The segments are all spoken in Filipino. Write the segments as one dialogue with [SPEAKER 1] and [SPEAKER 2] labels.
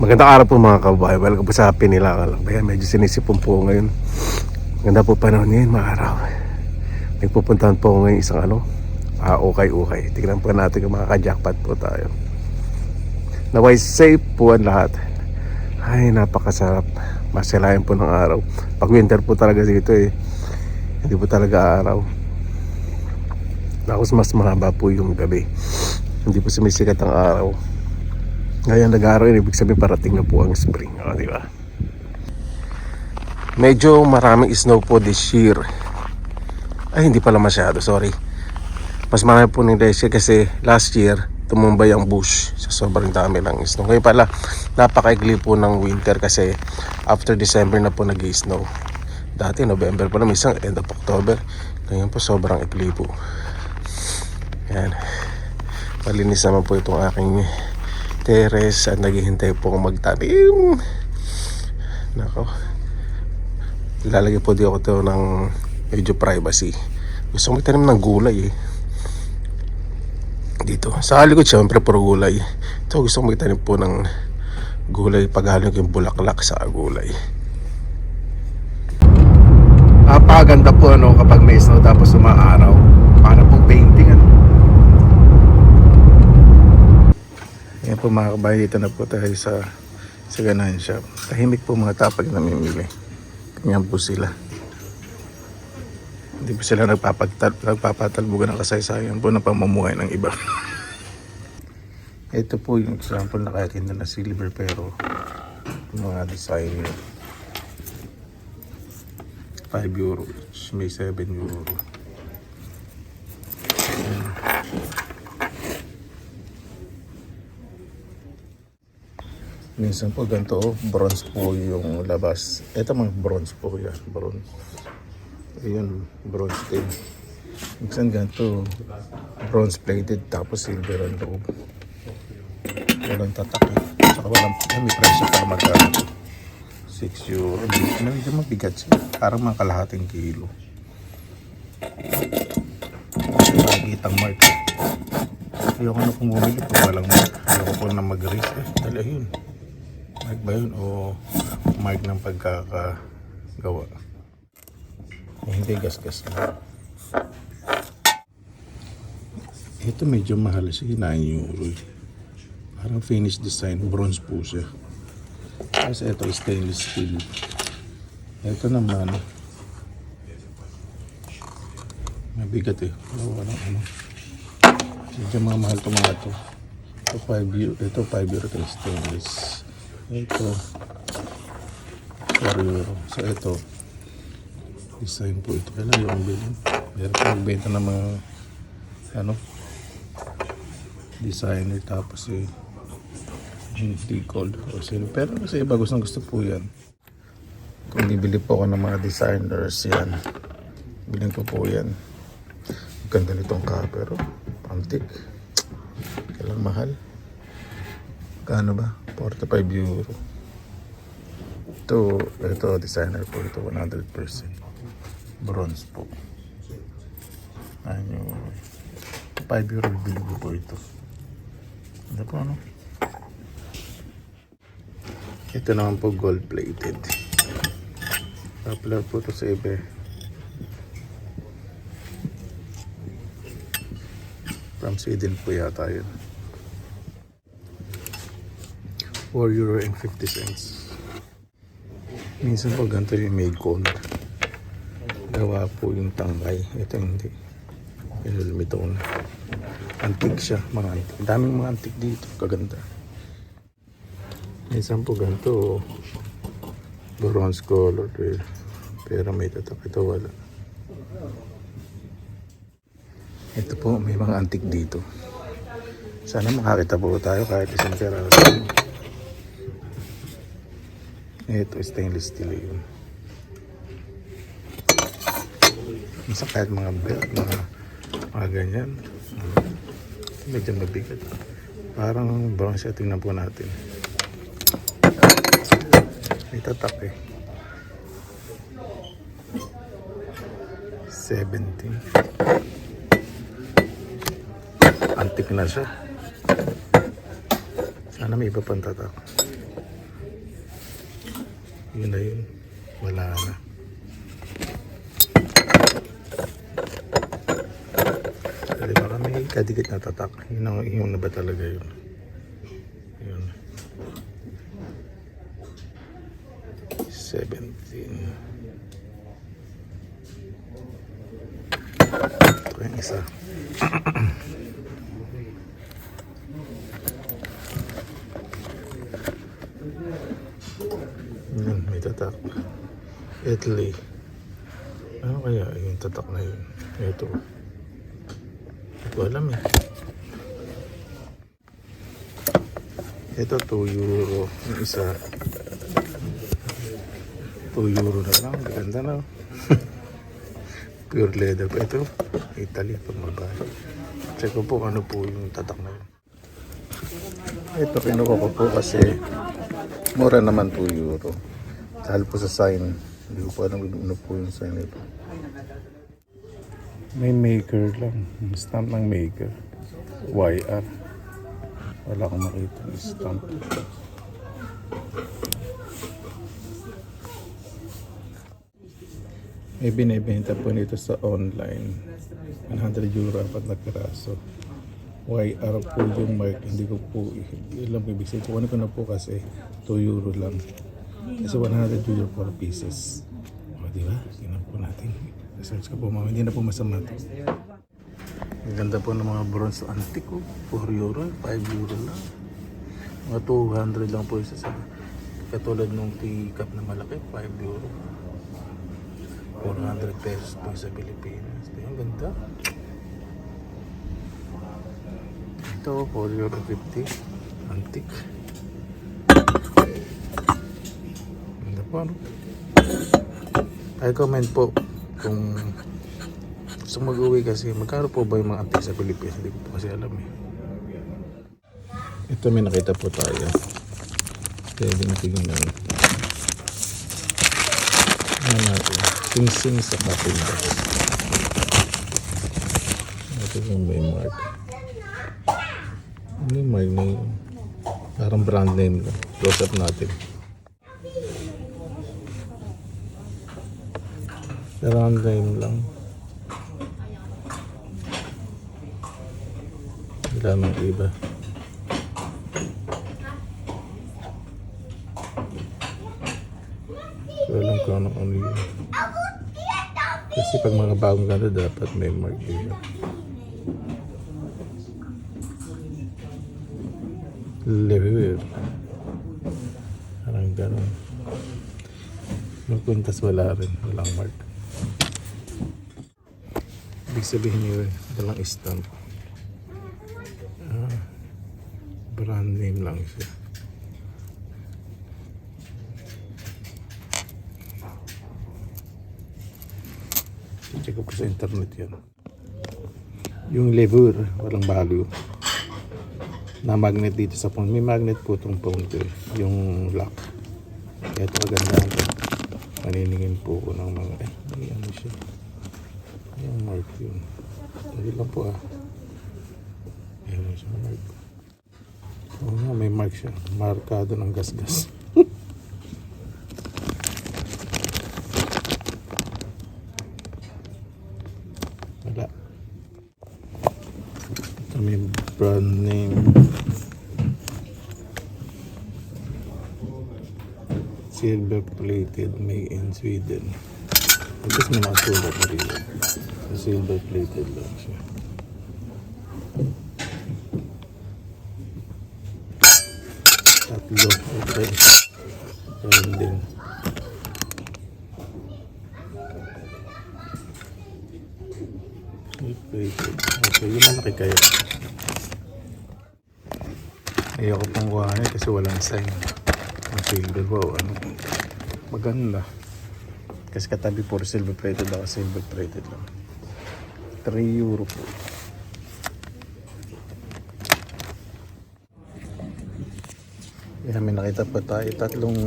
[SPEAKER 1] Magandang araw po mga kababayan. Welcome po sa Pinilangan lang. Kaya medyo sinisipon po ngayon. Maganda po panahon ngayon mga araw. Nagpupuntahan po ngayon isang ukay-ukay. Tignan po natin kung makaka-jackpot po tayo. Naway safe po ang lahat. Ay napakasarap. Masilayan po ng araw. Pag winter po talaga dito hindi po talaga araw. Tapos mas mahaba po yung gabi. Hindi po sumisikat ang araw. Ngayon nag-araw yun, ibig sabihin parating na po ang spring, di ba? Medyo maraming snow po this year. Ay hindi pala masyado, sorry. Mas marami po ng this year kasi last year tumumbay ang bush sa sobrang dami ng snow. Ngayon pala napakaigli po ng winter kasi after December na po nag-snow. Dati November po na, minsan end of October. Ngayon po sobrang igli po. Yan. Malinis naman po itong aking terrace at naghihintay po akong magtanim. Nako, ilalagay po di ako ito ng medyo privacy. Gusto ko magtanim ng gulay dito sa likod, syempre puro gulay. Ito gusto ko magtanim po ng gulay, paghalo ko yung bulaklak sa gulay. Napakaganda po kapag may snow tapos umaaraw. Para po painting Yan po mga kabayan, dito na po tayo sa ganahan shop. Tahimik po mga tapag na namimili. Ganyan po sila. Hindi po sila nagpapatalbugan ng kasaysayan po na pamumuhay ng iba. Ito po yung example na kahit hindi na silver pero mga design 5 euro, may 7 euro. Minsan po ganito, bronze po yung labas. Ito mga bronze po yan, bronze. Ayun, bronze din. Minsan ganito, bronze plated tapos silver ang loob. Walang tatak Saka may presyo para magkano. 6 euro. Medyo mabigat siya. Parang mga kalahating kilo. Nakikitang mark. Ayoko na pong bumili pag walang mark. Ayoko po na mag-risk Dali yun. Mark ba yun o mark ng pagkakagawa? Hindi, gas-gas na. Ito medyo mahal siya, 9 euro. Parang finish design, bronze po siya. Tapos ito stainless steel. Ito naman mabigat medyo mga mahal ito mga ito. Ito 5 euro, ito 5 euro ito stainless. Ito 4 euro. So ito design po ito. Kailan yung bilhin? Meron po magbenta ng mga designer tapos hindi gold o silver. Pero kasi iba gusto po yan. Kung bibili po ako ng mga designers yan, bilhin ko po yan. Ganda nitong pero antique. Kailang mahal. Kano ba? 45 euro. Ito designer po ito 100%. Bronze po. 9 euro. 5 euro bibili ko po ito. Ano po Ito naman po gold plated. Popular po ito sa iba. From Sweden po yata yun. 4 euro and 50 cents. Minsan po ganito yung made gold. Gawa po yung tangkay. Ito hindi. Lumitaw na. Antique siya. Mga antique. Daming mga antique dito. Kaganda. Minsan po ganito bronze color. Pero may tatak. Ito wala. Ito po, may mga antique dito. Sana makakita po tayo kahit isang peraso. Ito, stainless steel yun. Minsan kahit mga belt, mga ganyan. Medyo mabigat. Parang bronze siya. Tingnan po natin. May tatak 17. Antique na siya. Sana may iba pang tatak. Yun na yun. Wala na. Di ba kami kadikit na tatak? Yung na ba talaga yun? Yun. 17. Ito yung isa. Yun, may tatak. Italy. Ano kaya yung tatak na yun? Ito. Hindi ko alam eh. Ito 2 euro. Yung isa 2 euro na lang. Ganda na. Pure leather pa ito. Italy pag mabahay. Check ko po ano po yung tatak na yun. Ito kinuha ko po kasi mura naman 2 euro. Dahil po sa sign. Hindi ko pa alam ano po yung sign nito. May maker lang. Stamp ng maker. YR. Wala akong makita ng stamp. May binibenta po nito sa online. 100 euro apat na piraso. YR po yung mark. Hindi ko po ilang ibig sabihin. Kukunin ko na po kasi 2 euro lang. Kasi 100 euro 4 pieces. O diba? Tingnan po natin. Research ko po mama. Hindi na po masama ito. Ang ganda po ng mga bronze antique ko. 4 euro, 5 euro lang. Mga 200 lang po isa sa katulad nung teacup na malaki, 5 euro. 400 pesos po sa Pilipinas. Ang ganda. Ito, 4 euro 50. Antique. Ganda po, ano? I-comment po kung gusto mag-uwi kasi magkano po ba yung mga antique sa Pilipinas? Hindi ko po kasi alam eh. Ito may nakita po tayo. Pwede na tingnan. Ano natin? Sing-sing sa cutting box. Ito yung may mark. Ano yung mark na yun? Parang brand name lang. Close up natin. Brand name lang. Wala nang iba. Walang ko ano yun. Kasi pag mga bagong ganda dapat may mark dito. Lever. Parang gano'n. Magpuntas wala rin. Walang mark. Ibig sabihin nyo walang stamp. Brand name lang siya. Check ko po sa internet yan. Yung lever, walang value. Na magnet dito sa phone. May magnet po itong phone ko. Yung lock. Kaya ito magandaan ko. Maniningin po ko ng mga may ano siya. Yung mark yun. Dali lang po Ayan siya mark. Oo nga, may mark siya. Markado ng gas-gas. Wala. Ito may brand name. Silver plated, made in Sweden. Ito may nakasulat na rin. Silver plated lang siya. Tatlo. Okay. Meron din. Okay, yung malaki kaya. Ayoko pang kuhanin kasi walang sign. Ang silver, wow, ano. Maganda. Kasi katabi po silver plated ako, silver plated lang. 3 euro po. Kaya may nakita pa tayo tatlong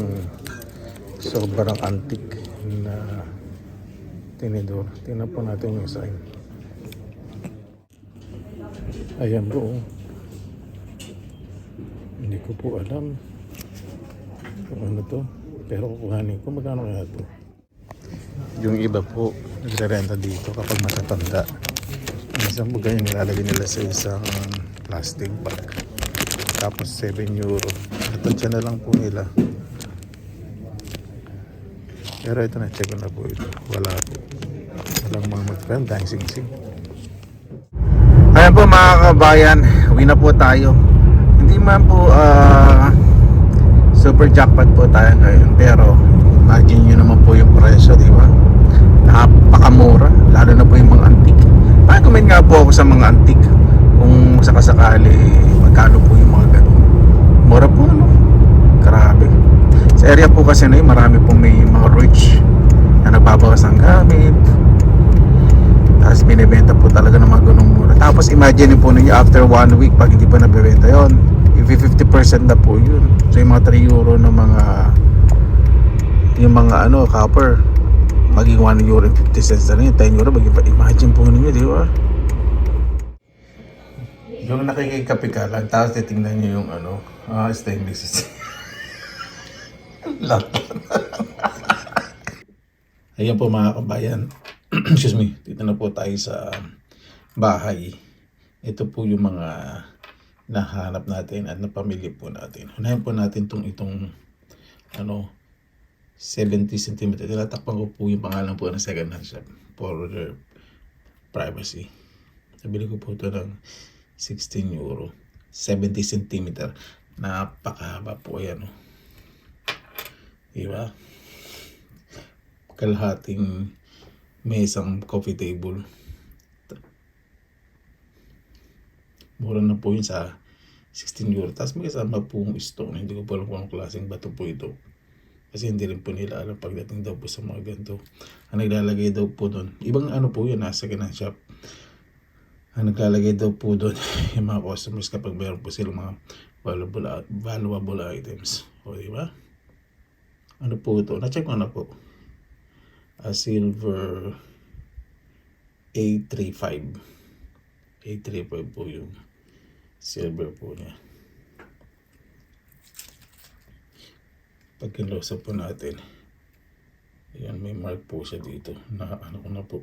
[SPEAKER 1] sobrang antique na tinidor. Tingnan po natin yung sign. Ayan po. Hindi ko po alam kung ano to.
[SPEAKER 2] Pero kukuhanin ko, magkano kaya ito? Yung iba po, nagre-renta dito kapag matatanda. Minsan po ganyan nilalagay nila sa isang plastic bag. Tapos 7 euro. Natansya na lang po nila. Pero ito na, check ko na po ito. Wala po. Walang mga mag-friend, dahil sing-sing. Ayan po mga kabayan, uwi na po tayo. Hindi man po super jackpot po tayo ngayon, pero imagine nyo naman po yung presyo, di ba? Napakamura, lalo na po yung mga antique. Comment nga po ako sa mga antique kung sakasakali magkano po yung mga ganun. Mura po, no? Grabe. Sa area po kasi na yun, marami pong may mga rich na nagbabawas ng gamit, tapos binibenta po talaga ng mga ganung mura. Tapos imagine po ninyo after 1 week pag hindi pa nabibenta yon, if 50% na po yun. So yung mga 3 euro na yung mga copper, maging 1 euro and 50 cents na rin, 10 euro, imagine po ninyo, di ba? Yung nakikikape ka lang, tapos titingnan nyo yung stainless steel. Ayan po mga kabayan. Excuse me, dito na po tayo sa bahay. Ito po yung mga nahanap natin at napamili po natin. Unahin po natin itong 70 cm. Tinatakpan ko po yung pangalan po ng second hand shop for their privacy. Nabili ko po ito ng 16 euro. 70 cm. Napakahaba po yan. Diba? Kalahating mesang coffee table. Mura na po yun sa 16 euro. Tapos may kasama pong stone. Hindi ko po alam kung anong klaseng bato po ito. Kasi hindi rin po nila alam pagdating daw po sa mga ganito. Ang naglalagay daw po doon, ibang po yun, second hand shop. Ang naglalagay daw po doon yung mga customers kapag mayroon po silang mga valuable items. O diba? Ano po ito? Na-check ko na po. A silver A35. A35 po yung silver po niya. Pag kinlose po natin, ayan, may mark po siya dito. Ko na po.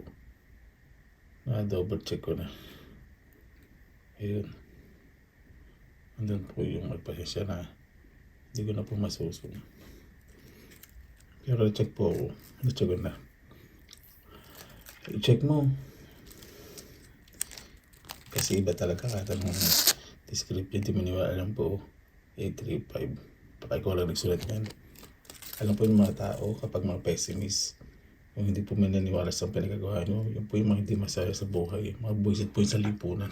[SPEAKER 2] Na double check ko na. Ayun. Andun po yung magpasensya na hindi ko na po masusunod. Pero check po ako. Na-check ko na. I-check mo. Kasi iba talaga katanong description. Hindi mo niwala lang po. 835. Pakay ko lang nagsulat yan. Alam po yung mga tao kapag mga pessimist, yung hindi po mananiwala sa pinagagawa nyo, yung po yung mga hindi masaya sa buhay. Mga buwisit po yung sa lipunan.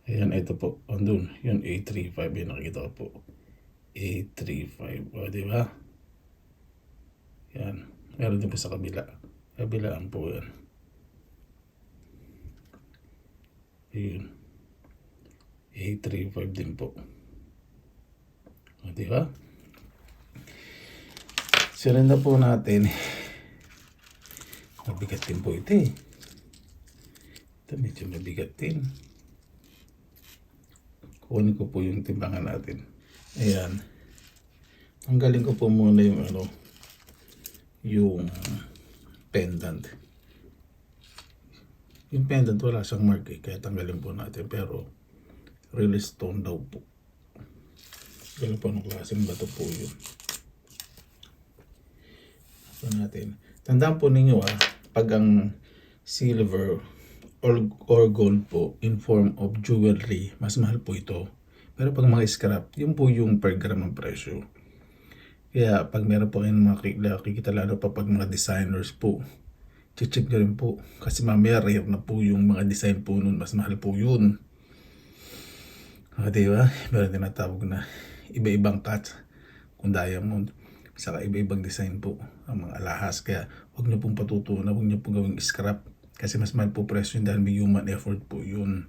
[SPEAKER 2] Ayan, ito po. Andun. Yun, 835. Yan nakikita ko po. 835. O, diba? Yan. Meron din po sa kabila. Kabilaan po yan. Ayun. 835 din po. O, diba? Sinenda po natin. Mabigat din po ito eh. Ito medyo mabigat din. Kunin ko po yung timbangan natin. Ayan. Tanggalin ko po muna yung pendant. Yung pendant wala siyang mark eh, kaya tanggalin po natin. Pero real stone daw po. Ganun po anong klaseng bato po yun. So natin. Tandaan po ninyo pag ang silver or gold po in form of jewelry, mas mahal po ito. Pero pag mga scrap, yun po yung per gram ang presyo. Kaya pag meron po kayong makikita lalo pa pag mga designers po, check nyo rin po. Kasi mamaya rare na po yung mga design po nun, mas mahal po yun. Diba? Meron tinatawag na iba-ibang cut kung diamond. Saka iba-ibang design po ang mga alahas. Kaya huwag nyo pong patutunan, huwag nyo pong gawing scrap. Kasi mas mahal po presyo yun dahil may human effort po yun.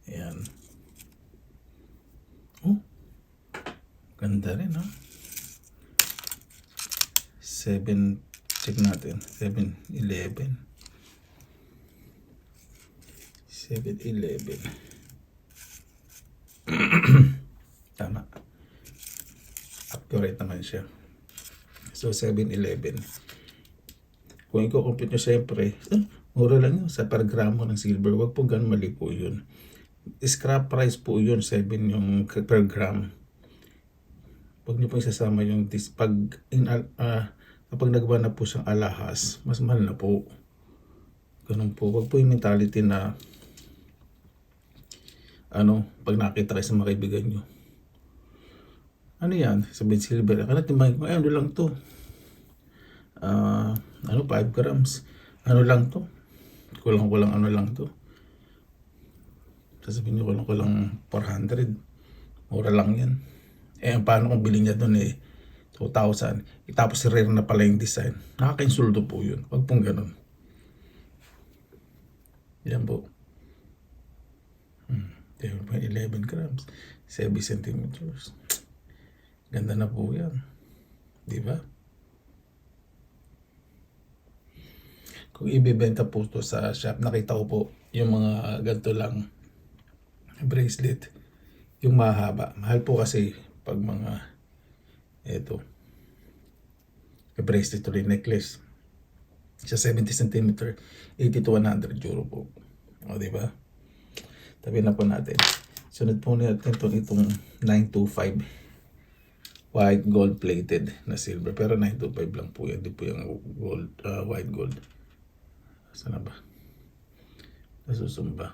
[SPEAKER 2] Ayan. Oh, ganda rin 7, check natin. 7-11. 7-Eleven. Tama. Accurate naman siya. So, 7-Eleven. Kung i-compute nyo siyempre, mura lang yun sa per gramo ng silver. Huwag po ganun mali po yun. Scrap price po yun, 7 yung per gram. Huwag nyo po isasama yung kapag nagawa na po siyang alahas, mas mahal na po. Ganun po. Huwag po yung mentality na pag nakita kayo sa mga kaibigan nyo. Ano yan? Sabihin silver. Ano timbangin ko? Ano lang to? 5 grams. Ano lang to? Kulang-kulang ano lang to? Sasabihin nyo kulang-kulang 400. Mura lang yan. Paano kung bilhin niya doon 2,000. Tapos rare na pala yung design. Nakakainsulto po yun. Huwag pong ganun. Yan po. 11 grams. 7 centimeters. Ganda na po yan. Di ba? Kung ibibenta po ito sa shop, nakita ko po yung mga ganito lang bracelet. Yung mahaba. Mahal po kasi pag mga bracelet to necklace. Sa 70 cm, 80 to 100 euro po. O, di ba? Tabi na po natin. Sunod po natin itong 925 white gold plated na silver. Pero 925 lang po yan. Di po yung gold, white gold. Saan na ba? Nasusumba.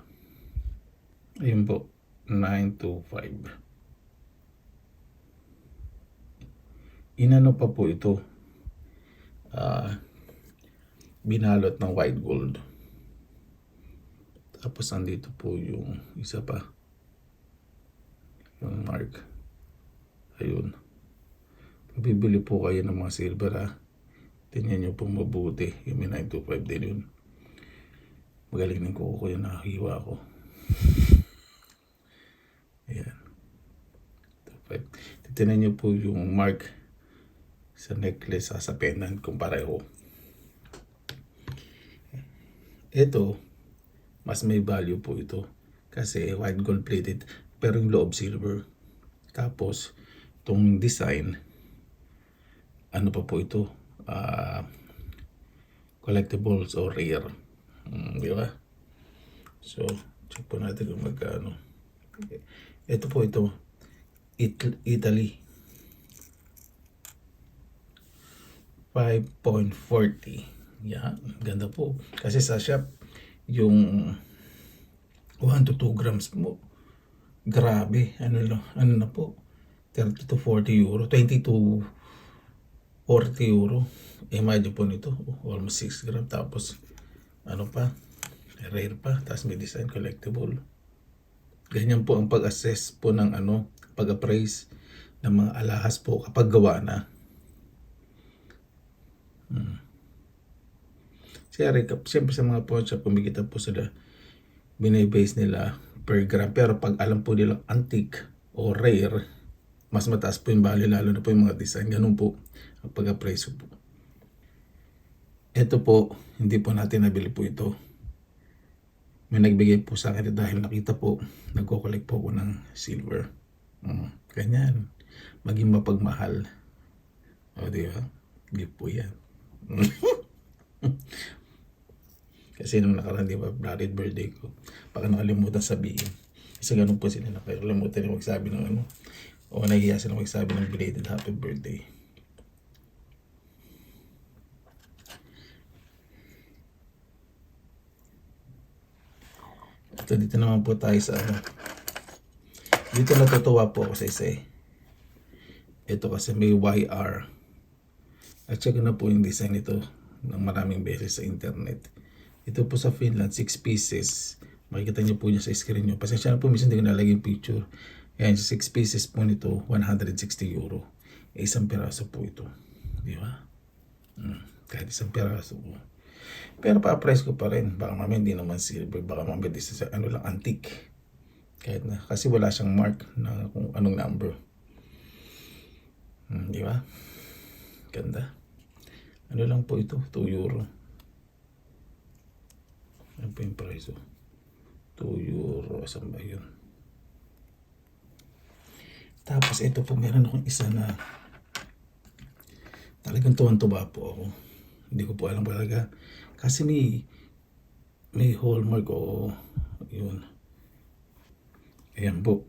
[SPEAKER 2] Ayun po. 925. Inano pa po ito? Binalot ng white gold. Tapos andito po yung isa pa. Yung mark. Ayun. Bibili po kayo ng mga silver tingnan nyo pong mabuti. Yung 925 din yun. Magaling ng kuko yun. Nakahiwa ko. Ayan. 925. Tingnan nyo po yung mark sa necklace sa pendant kung pareho. Ito, mas may value po ito. Kasi white gold plated, pero yung loob silver. Tapos, itong design, ano pa po ito? Collectibles or rare. Di ba? So, check po natin kung magkano. Ito po ito. Italy. 5.40. Yan, ganda po. Kasi sa shop, yung 1 to 2 grams mo, grabe, ano na po, 30 to 40 euro, 20 to 40 euro. Imagine po nito, almost 6 grams, tapos, rare pa, tapos may design collectible. Ganyan po ang pag-assess po ng pag-appraise ng mga alahas po kapag gawa na. Siyempre sa mga pawn shop, kumikita po sila, binibase nila per gram. Pero pag alam po nilang antique o rare, mas mataas po yung value, lalo na po yung mga design. Ganun po ang pag-appraise po. Ito po, hindi po natin nabili po ito. May nagbigay po sa akin dahil nakita po, nagko-collect po ako ng silver. Ganyan. Maging mapagmahal. O, di ba? Gift po yan. Kasi nung nakaraan, di ba, blooded birthday ko, baka nakalimutan sabihin. Kasi ganun po sila, nakalimutan na magsabi ng o nahihiya sila magsabi ng belated happy birthday. So, dito naman po tayo sa dito natutuwa po ako sa isa Ito kasi may YR. At check na po yung design nito ng maraming beses sa internet. Ito po sa Finland, 6 pieces. Makikita niyo po niya sa screen niyo. Pasensya na po, minsan hindi ko nalagay yung picture. Ayan, 6 pieces po nito, 160 euro. Isang piraso po ito. Di ba? Kahit isang piraso po. Pero pa-price ko pa rin. Baka mamaya hindi naman silver. Baka mamaya sa lang, antique. Kahit na. Kasi wala siyang mark na kung anong number. Di ba? Ganda. Ano lang po ito? 2 euro. Ano po yung price? €2. Saan ba yun? Tapos ito po, meron akong isa na talagang tuwan-tuwa po ako. Hindi ko po alam talaga. Kasi may hallmark o yun. Ayan po.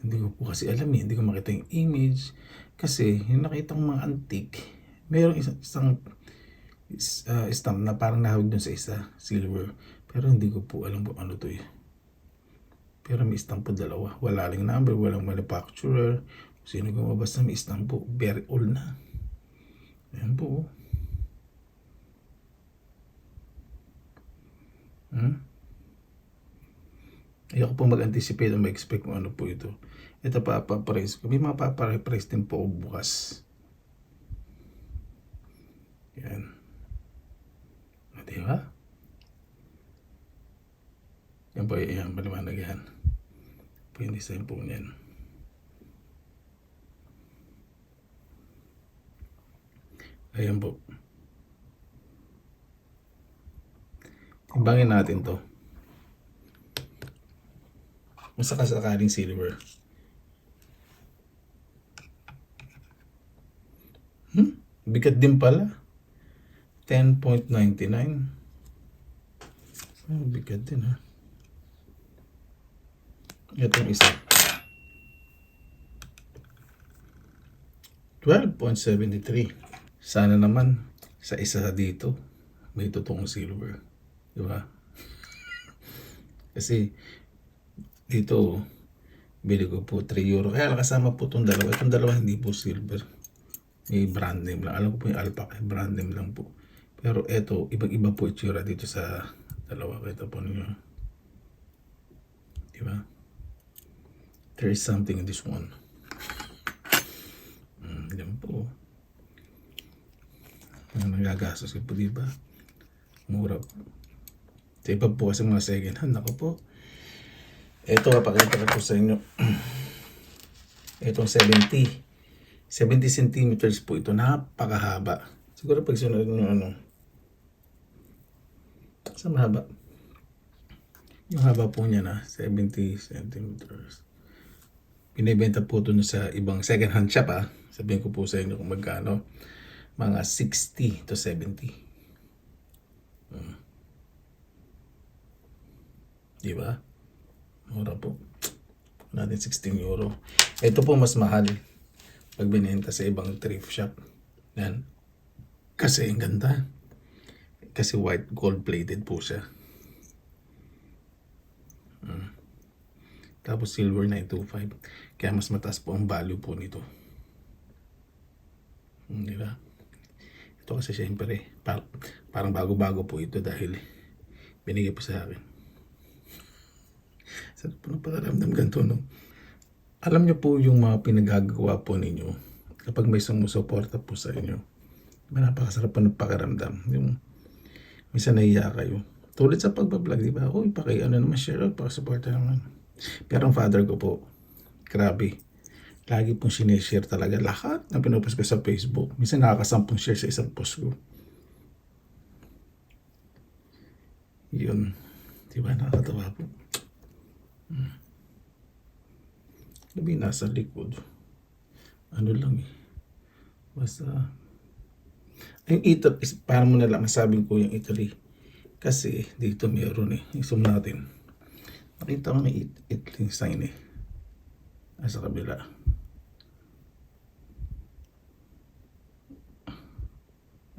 [SPEAKER 2] Hindi ko po kasi alam eh. Hindi ko makita yung image. Kasi yung nakita kong mga antique, mayroong isang stamp na parang nahawag dun sa isa, silver. Pero hindi ko po alam po ano to eh. Pero may stamp po dalawa. Wala lang number, walang manufacturer. Sino gumabas na may stamp po. Very old na. Ayan po. Ayoko po mag-anticipate o mag-expect kung ano po ito. Ito papapraise ko. May mga papapraise din po bukas. Yan. Diba? Yan po, yan, maliwanag yan. Po yung design po niyan. Ayan po. Timbangin natin to. Kung sakasakaling silver. Bigat din pala. 10.99. Bigat din ha. Itong isa. 12.73. Sana naman sa isa dito may totoong silver. Diba? Kasi dito bili ko po €3. Kaya kasama po itong dalawa. Itong dalawa hindi po silver. May brand name lang. Alam ko po yung Alpaca. Brand name lang po. Pero eto, ibang-iba po itsura dito sa dalawa. Kita po ninyo. Diba? There is something in this one. Diyan po. Nagagastos ko po, diba? Mura po. Sa iba po kasi mga second hand. Ako po. Ito, papakita ko po sa inyo. Itong 70 centimeters po ito. Napakahaba. Siguro pag sunod nyo ano. Sa mahaba. Yung haba po niya na 70 centimeters. Binibenta po ito sa ibang second hand shop ha. Sabihin ko po sa inyo kung magkano. Mga 60 to 70. Diba? Mura po. Natin €16. Ito po mas mahal pag binenta sa ibang thrift shop. Yan. Kasi ang ganda. Kasi white gold plated po siya. Tapos silver 925. Kaya mas mataas po ang value po nito. Diba? Ito kasi syempre parang bago-bago po ito dahil binigay po sa akin. Sarap po ng pakiramdam ganito, no? Alam niyo po yung mga pinagagawa po ninyo kapag may sumusuporta po sa inyo. Napakasarap po ng pakiramdam. Yung minsan nahiya kayo. Tulad sa pagbablog, di ba? Uy, ano naman share out, pakisuporta naman. Pero ang father ko po, grabe. Lagi pong sinishare talaga lahat na pinupost ko sa Facebook. Minsan nakakasampung share sa isang post ko. Yun. Diba? Nakakatawa po. Labi nasa likod. Ano lang eh. Basta. Yung Italy, para mo na lang masabing ko yung Italy. Kasi dito meron eh. Isum natin. Nakita ko may Italy sign eh. Nasa kabila.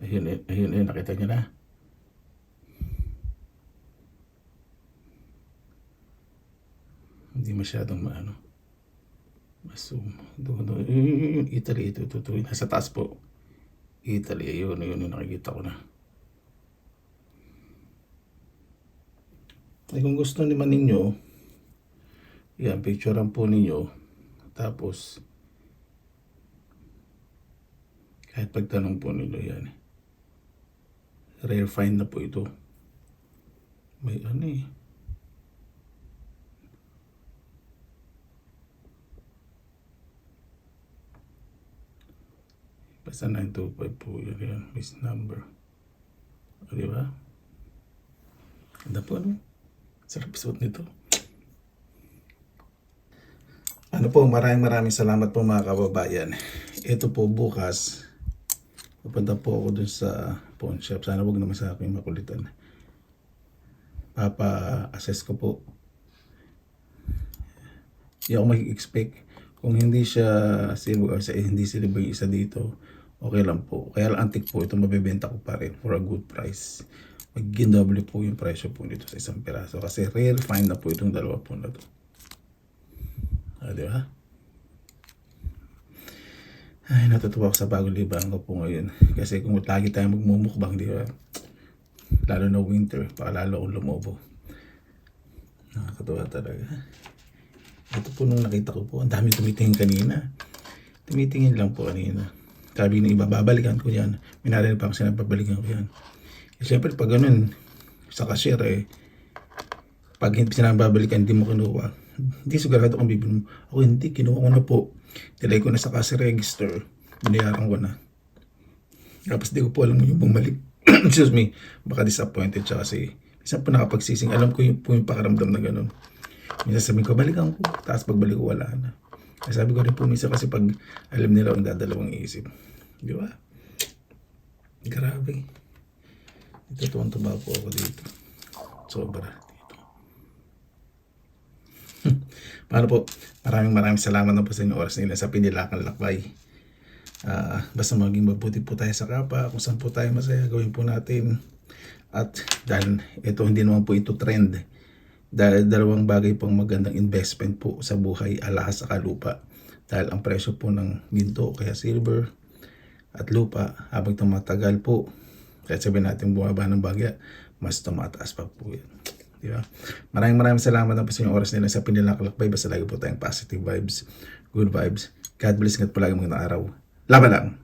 [SPEAKER 2] Ayun, nakita niyo na. Hindi masyadong maano. Masum. Doon. Yung Italy, ito. Nasa taas po. Italy, yun yung nakikita ko na. Eh kung gusto naman ninyo, yan, picturean po ninyo. Tapos, kahit pagtanong po ninyo yan. Rare find na po ito. May ano eh. Basta 925 po yun. Miss number. O diba? Ganda po ano? Sarap suot nito. Ano po, maraming salamat po mga kababayan. Ito po bukas, pupunta po ako dun sa pawn shop. Sana wag naman sa akin makulitan. Papa-assess ko po. Hindi ako mag-expect. Kung hindi siya silver or hindi silver yung isa dito, okay lang po. Kaya lang antique po ito, mabebenta ko pa rin for a good price. Magiging double po yung presyo po nito sa isang piraso. Kasi rare find na po itong dalawa po na to. Di ba? Ay, natutuwa ako sa bagong libangan ko po ngayon. Kasi kung lagi tayo magmumukbang, di ba? Lalo na winter, baka lalo akong lumobo. Nakakatuwa talaga. Ito po nung nakita ko po, ang dami tumitingin kanina. Tumitingin lang po kanina. Sabi ng iba, babalikan ko yan. Minarinig pa ako sila, babalikan ko yan. Eh, siyempre, pag ganun, sa cashier pag hindi sinababalikan, hindi mo kinuha. Hindi sigurado kung bibili mo. Ako hindi, kinuha ko na po. Nilay ko na sa cash register. Binayaran ko na. Tapos di ko po alam yung bumalik. Excuse me. Baka disappointed siya kasi minsan po nakapagsising. Alam ko yung pakaramdam na gano'n. Minsan sabihin ko, balikan ko. Tapos pagbalik ko, wala na. Kaya sabi ko rin po minsan kasi pag alam nila ang dadalawang isip. Di ba? Grabe. Ito tuwang-tuwa po ako dito. Sobra. Paano po? Maraming salamat na po sa inyong oras nila sa Pinilakan Lakbay. Basta maging mabuti po tayo sa kapwa. Kung saan po tayo masaya, gawin po natin. At dahil ito hindi naman po ito trend. Dahil dalawang bagay pong magandang investment po sa buhay, alahas sa lupa. Dahil ang presyo po ng ginto, kaya silver at lupa, habang tumatagal po, kahit sabihin natin bumaba ng bagya, mas tumataas pa po yan. Diba? Maraming salamat na po sa inyong oras nila sa Pinilakan Lakbay. Basta lagi po tayong positive vibes, good vibes. God bless, ingat po lagi, magandang araw. Laban lang!